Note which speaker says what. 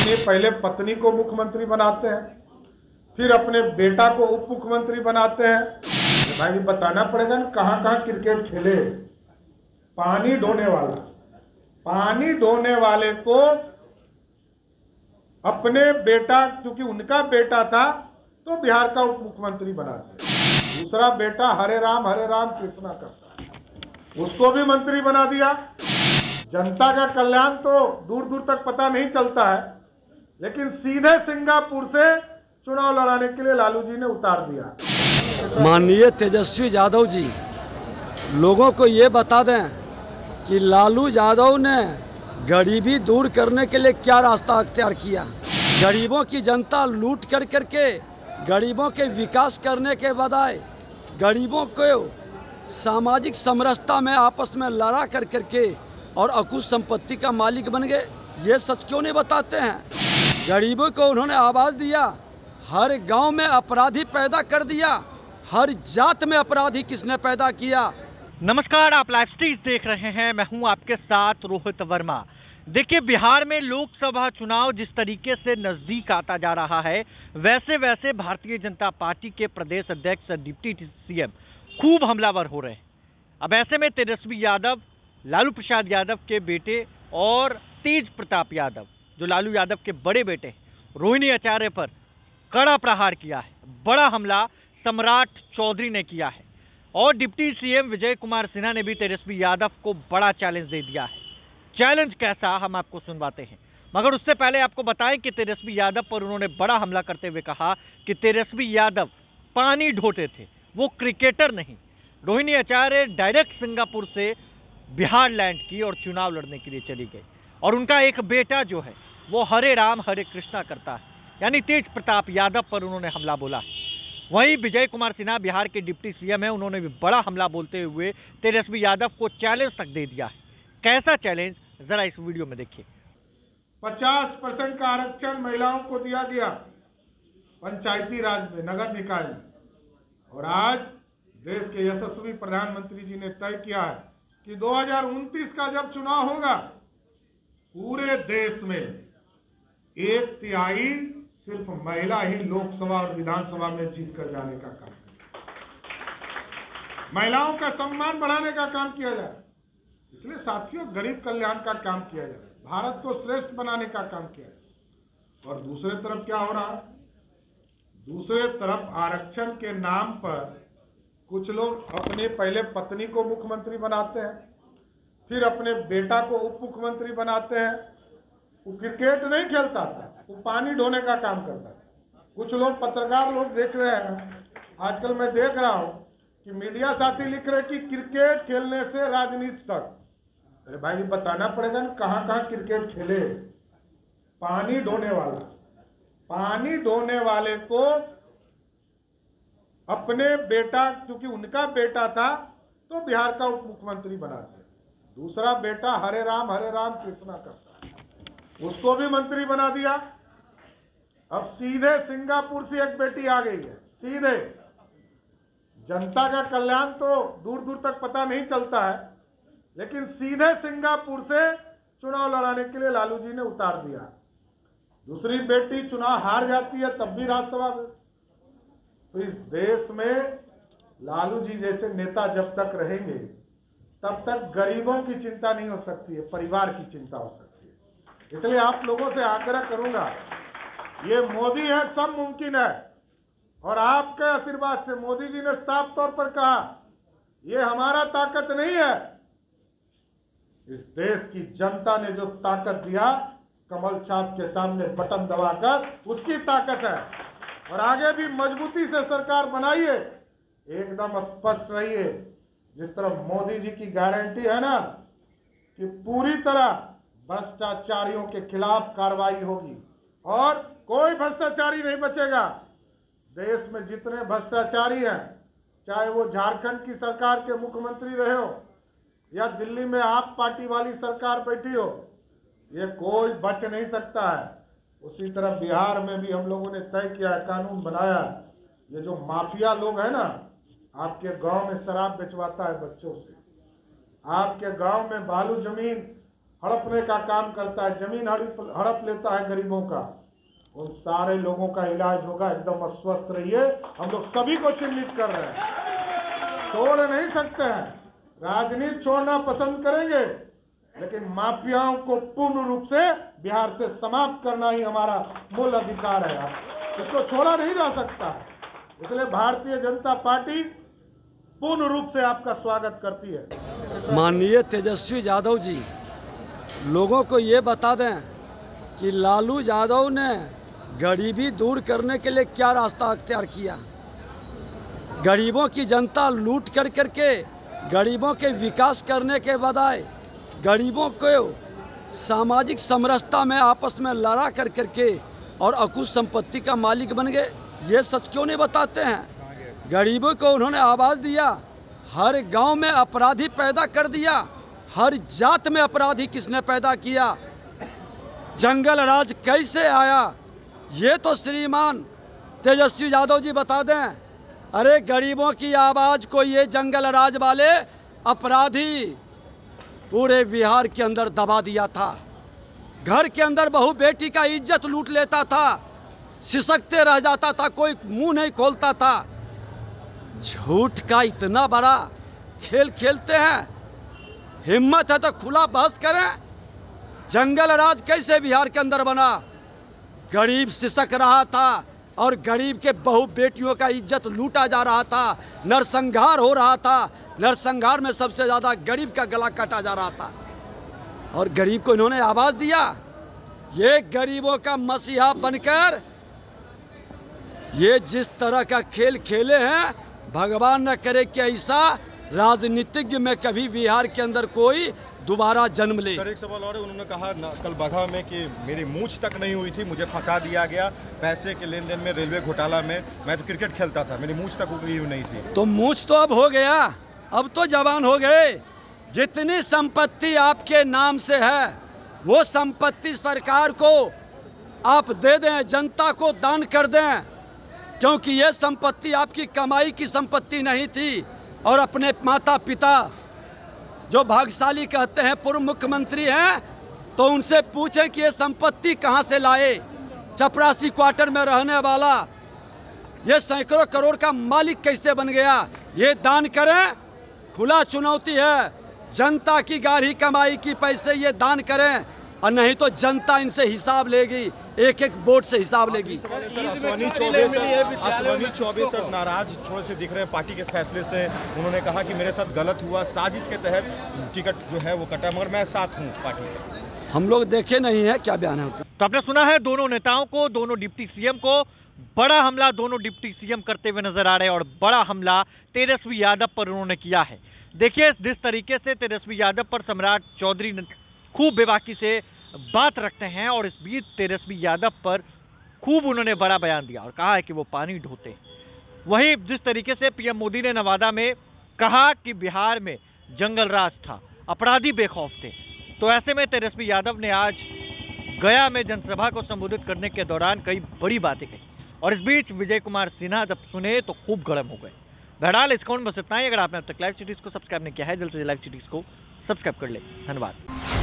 Speaker 1: अपनी पहले पत्नी को मुख्यमंत्री बनाते हैं, फिर अपने बेटा को उप मुख्यमंत्री बनाते हैं। भाई बताना पड़ेगा ना कहाँ कहाँ क्रिकेट खेले। पानी ढोने वाले को अपने बेटा, क्योंकि उनका बेटा था तो बिहार का उप मुख्यमंत्री बनाते हैं। दूसरा बेटा हरे राम कृष्णा करता है, उसको भी मंत्री बना दिया। जनता का कल्याण तो दूर दूर तक पता नहीं चलता है, लेकिन सीधे सिंगापुर से चुनाव लड़ाने के लिए लालू जी ने उतार दिया।
Speaker 2: माननीय तेजस्वी यादव जी लोगों को ये बता दें कि लालू यादव ने गरीबी दूर करने के लिए क्या रास्ता अख्तियार किया। गरीबों की जनता लूट कर करके गरीबों के विकास करने के बजाय गरीबों को सामाजिक समरसता में आपस में लड़ा कर करके और अकुत संपत्ति का मालिक बन गए। ये सच क्यों नहीं बताते हैं? गरीबों को उन्होंने आवाज़ दिया, हर गांव में अपराधी पैदा कर दिया, हर जात में अपराधी किसने पैदा किया।
Speaker 3: नमस्कार, आप लाइव स्ट्रीट देख रहे हैं। मैं हूं आपके साथ रोहित वर्मा। देखिए, बिहार में लोकसभा चुनाव जिस तरीके से नज़दीक आता जा रहा है, वैसे वैसे भारतीय जनता पार्टी के प्रदेश अध्यक्ष डिप्टी सीएम खूब हमलावर हो रहे हैं। अब ऐसे में तेजस्वी यादव, लालू प्रसाद यादव के बेटे और तेज प्रताप यादव, जो लालू यादव के बड़े बेटे हैं, रोहिणी आचार्य पर कड़ा प्रहार किया है। बड़ा हमला सम्राट चौधरी ने किया है और डिप्टी सीएम विजय कुमार सिन्हा ने भी तेजस्वी यादव को बड़ा चैलेंज दे दिया है। चैलेंज कैसा, हम आपको सुनवाते हैं, मगर उससे पहले आपको बताएं कि तेजस्वी यादव पर उन्होंने बड़ा हमला करते हुए कहा कि तेजस्वी यादव पानी ढोते थे, वो क्रिकेटर नहीं। रोहिणी आचार्य डायरेक्ट सिंगापुर से बिहार लैंड की और चुनाव लड़ने के लिए चली गई और उनका एक बेटा जो है वो हरे राम हरे कृष्णा करता है, यानी तेज प्रताप यादव पर उन्होंने हमला बोला है। वहीं विजय कुमार सिन्हा बिहार के डिप्टी सीएम हैं, उन्होंने भी बड़ा हमला बोलते हुए तेजस्वी यादव को चैलेंज तक दे दिया है। कैसा चैलेंज, जरा इस वीडियो में देखिए।
Speaker 1: 50% का आरक्षण महिलाओं को दिया गया पंचायती राज में, नगर निकाय में, और आज देश के यशस्वी प्रधानमंत्री जी ने तय किया है कि 2029 का जब चुनाव होगा, पूरे देश में 1/3 सिर्फ महिला ही लोकसभा और विधानसभा में जीत कर जाने का काम करेगी। महिलाओं का सम्मान बढ़ाने का काम किया जा रहा है। इसलिए साथियों, गरीब कल्याण का काम किया जा रहा है, भारत को श्रेष्ठ बनाने का काम किया जा रहा है। और दूसरे तरफ क्या हो रहा है? दूसरे तरफ आरक्षण के नाम पर कुछ लोग अपने पहले पत्नी को मुख्यमंत्री बनाते हैं, फिर अपने बेटा को उप मुख्यमंत्री बनाते हैं। वो क्रिकेट नहीं खेलता था, वो पानी ढोने का काम करता था। कुछ लोग, पत्रकार लोग देख रहे हैं, आजकल मैं देख रहा हूं कि मीडिया साथी लिख रहे कि क्रिकेट खेलने से राजनीति तक। अरे भाई बताना पड़ेगा ना कहाँ कहाँ क्रिकेट खेले। पानी ढोने वाले को अपने बेटा, क्योंकि उनका बेटा था तो बिहार का उप मुख्यमंत्री बनाते हैं। दूसरा बेटा हरे राम कृष्णा करता है, उसको भी मंत्री बना दिया। अब सीधे सिंगापुर से एक बेटी आ गई है। सीधे जनता का कल्याण तो दूर दूर तक पता नहीं चलता है, लेकिन सीधे सिंगापुर से चुनाव लड़ाने के लिए लालू जी ने उतार दिया। दूसरी बेटी चुनाव हार जाती है तब भी राज्यसभा में। तो इस देश में लालू जी जैसे नेता जब तक रहेंगे तब तक गरीबों की चिंता नहीं हो सकती है, परिवार की चिंता हो सकती है। इसलिए आप लोगों से आग्रह करूंगा, ये मोदी है, सब मुमकिन है, और आपके आशीर्वाद से मोदी जी ने साफ तौर पर कहा ये हमारा ताकत नहीं है, इस देश की जनता ने जो ताकत दिया कमल छाप के सामने बटन दबाकर, उसकी ताकत है। और आगे भी मजबूती से सरकार बनाइए, एकदम स्पष्ट रहिए। जिस तरह मोदी जी की गारंटी है ना कि पूरी तरह भ्रष्टाचारियों के खिलाफ कार्रवाई होगी और कोई भ्रष्टाचारी नहीं बचेगा। देश में जितने भ्रष्टाचारी हैं, चाहे वो झारखंड की सरकार के मुख्यमंत्री रहे हो या दिल्ली में आप पार्टी वाली सरकार बैठी हो, ये कोई बच नहीं सकता है। उसी तरह बिहार में भी हम लोगों ने तय किया है, कानून बनाया, ये जो माफिया लोग हैं ना, आपके गांव में शराब बेचवाता है बच्चों से, आपके गांव में बालू जमीन हड़पने का काम करता है, जमीन हड़प लेता है गरीबों का, उन सारे लोगों का इलाज होगा। एकदम अस्वस्थ रहिए, हम लोग सभी को चिन्हित कर रहे हैं, छोड़ नहीं सकते हैं। राजनीति छोड़ना पसंद करेंगे, लेकिन माफियाओं को पूर्ण रूप से बिहार से समाप्त करना ही हमारा मूल अधिकार है, इसको छोड़ा नहीं जा सकता है। इसलिए भारतीय जनता पार्टी पूर्ण रूप से आपका स्वागत करती है।
Speaker 2: माननीय तेजस्वी यादव जी लोगों को ये बता दें कि लालू यादव ने गरीबी दूर करने के लिए क्या रास्ता अख्तियार किया। गरीबों की जनता लूट कर करके गरीबों के विकास करने के बजाय गरीबों को सामाजिक समरसता में आपस में लड़ा कर करके और अकुश संपत्ति का मालिक बन गए। ये सच क्यों नहीं बताते हैं? गरीबों को उन्होंने आवाज़ दिया, हर गांव में अपराधी पैदा कर दिया। हर जात में अपराधी किसने पैदा किया? जंगल राज कैसे आया? ये तो श्रीमान तेजस्वी यादव जी बता दें। अरे गरीबों की आवाज़ को ये जंगल राज वाले अपराधी पूरे बिहार के अंदर दबा दिया था। घर के अंदर बहू बेटी का इज्जत लूट लेता था, सिसकते रह जाता था, कोई मुंह नहीं खोलता था। झूठ का इतना बड़ा खेल खेलते हैं, हिम्मत है तो खुला बहस करें। जंगल राज कैसे बिहार के अंदर बना? गरीब सिसक रहा था और गरीब के बहू बेटियों का इज्जत लूटा जा रहा था, नरसंहार हो रहा था। नरसंहार में सबसे ज़्यादा गरीब का गला काटा जा रहा था और गरीब को इन्होंने आवाज़ दिया। ये गरीबों का मसीहा बनकर ये जिस तरह का खेल खेले हैं, भगवान न करे कि ऐसा राजनीतिज्ञ में कभी बिहार के अंदर कोई दोबारा जन्म ले।
Speaker 4: सर एक सवाल और है, उन्होंने कहा कल बगहा में कि मेरी मूंछ तक नहीं हुई थी, मुझे फंसा दिया गया पैसे के लेन देन में, रेलवे घोटाला में। मैं तो क्रिकेट खेलता था, मेरी मूंछ तक हुई नहीं थी।
Speaker 2: तो मूंछ तो अब हो गया, अब तो जवान हो गए। जितनी संपत्ति आपके नाम से है वो संपत्ति सरकार को आप दे दें, जनता को दान कर दें, क्योंकि ये संपत्ति आपकी कमाई की संपत्ति नहीं थी। और अपने माता पिता जो भाग्यशाली कहते हैं पूर्व मुख्यमंत्री हैं, तो उनसे पूछें कि ये संपत्ति कहाँ से लाए। चपरासी क्वार्टर में रहने वाला ये सैकड़ों करोड़ का मालिक कैसे बन गया? ये दान करें, खुला चुनौती है। जनता की गाढ़ी कमाई की पैसे ये दान करें, और नहीं तो जनता इनसे हिसाब लेगी, एक एक वोट से हिसाब लेगी।
Speaker 4: अश्वनी चौबे सर नाराज थोड़े से दिख रहे हैं पार्टी के फैसले से। उन्होंने कहा कि मेरे साथ गलत हुआ, साजिश के तहत टिकट जो है वो कटा, मगर मैं साथ हूँ पार्टी के।
Speaker 2: हम लोग देखे नहीं है क्या बयान है।
Speaker 3: तो आपने सुना है दोनों नेताओं को, दोनों डिप्टी सीएम को। बड़ा हमला दोनों डिप्टी सीएम करते हुए नजर आ रहे हैं और बड़ा हमला तेजस्वी यादव पर उन्होंने किया है। देखिए जिस तरीके से तेजस्वी यादव पर सम्राट चौधरी खूब बेबाकी से बात रखते हैं, और इस बीच तेजस्वी यादव पर खूब उन्होंने बड़ा बयान दिया और कहा है कि वो पानी ढोते। वहीं जिस तरीके से पीएम मोदी ने नवादा में कहा कि बिहार में जंगल राज था, अपराधी बेखौफ थे, तो ऐसे में तेजस्वी यादव ने आज गया में जनसभा को संबोधित करने के दौरान कई बड़ी बातें कही। और इस बीच विजय कुमार सिन्हा जब सुने तो खूब गर्म हो गए। बहरहाल इस काउंट बस इतना ही। अगर आपने अब तक लाइव सिटीज़ को सब्सक्राइब नहीं किया है, जल्द से लाइव सिटीज़ को सब्सक्राइब कर ले। धन्यवाद।